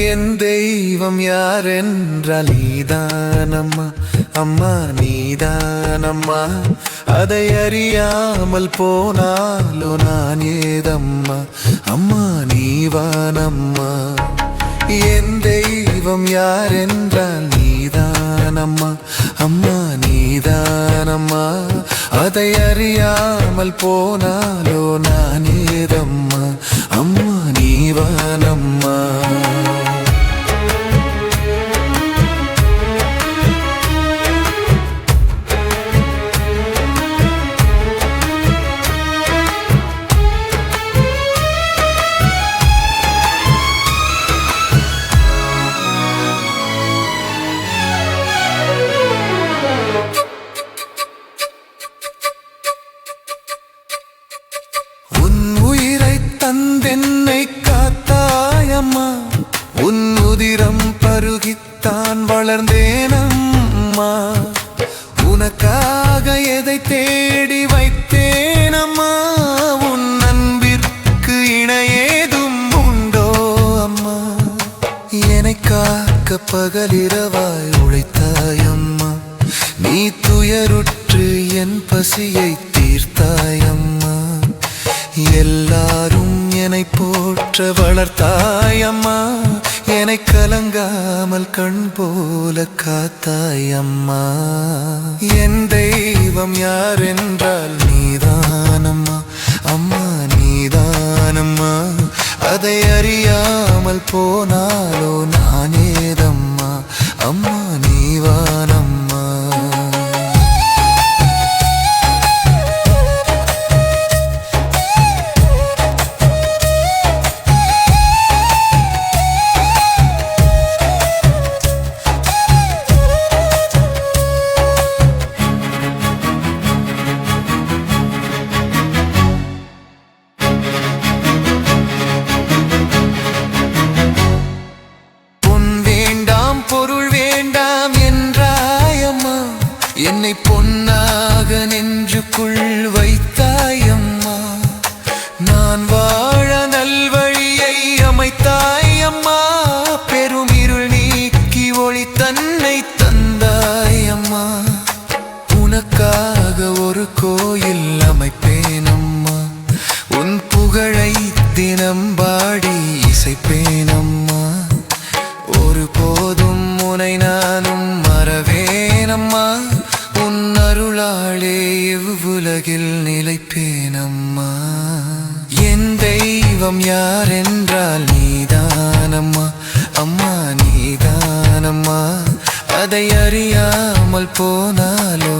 என் தெய்வம் யாரென்றால் நீதானம்மா, அம்மா நீதானம்மா. அதை அறியாமல் போனாலோ நான் ஏதம்மா, அம்மா நீவானம்மா. என் தெய்வம் யாரென்றால் நீதானம்மா, அம்மா நீதானம்மா. அதை அறியாமல் போனாலோ நான் ஏதம்மா, அம்மா நீவானம்மா. தந்தென்னை காத்தாயம்மா, உன் உதிரம் பருகித்தான் வளர்ந்தேனம்மா. உனக்காக எதை தேடி வைத்தேனம்மா, உன் அன்பிற்கு இணையேதும் உண்டோ அம்மா. என்னை காக்க பகலிரவாய் உழைத்தாயம்மா, நீ துயருற்று என் பசியை தீர்த்தாயம்மா. எல்லாரும் என்னை போற்ற வளர்த்தாயம்மா, என்னை கலங்காமல் கண் போல காத்தாயம்மா. என் தெய்வம் யாரென்றால் நீதானம்மா, அம்மா நீதானம்மா. அதை அறியாமல் போனாலோ நான் ஏதம்மா, அம்மா நீவானம்மா. என்னை பொன்னாக நெஞ்சுக்குள் வைத்தாயம்மா, நான் வாழ நல்வழியை அமைத்தாயம்மா. பெரும் இருள் நீக்கி ஒளி தன்னை தந்தாயம்மா. உனக்காக ஒரு கோயில் அமைப்பேனம்மா, உன் புகழை தினம் பாடி இசைப்பேனம்மா. ஒரு போதும் உனை நானும் மறவேனம்மா, உன் அருளாளே இவ்வுலகில் நிலைப்பேனம்மா. என் தெய்வம் யாரென்றால் நீதானம்மா, அம்மா நீதானம்மா. அதை அறியாமல் போனாலோ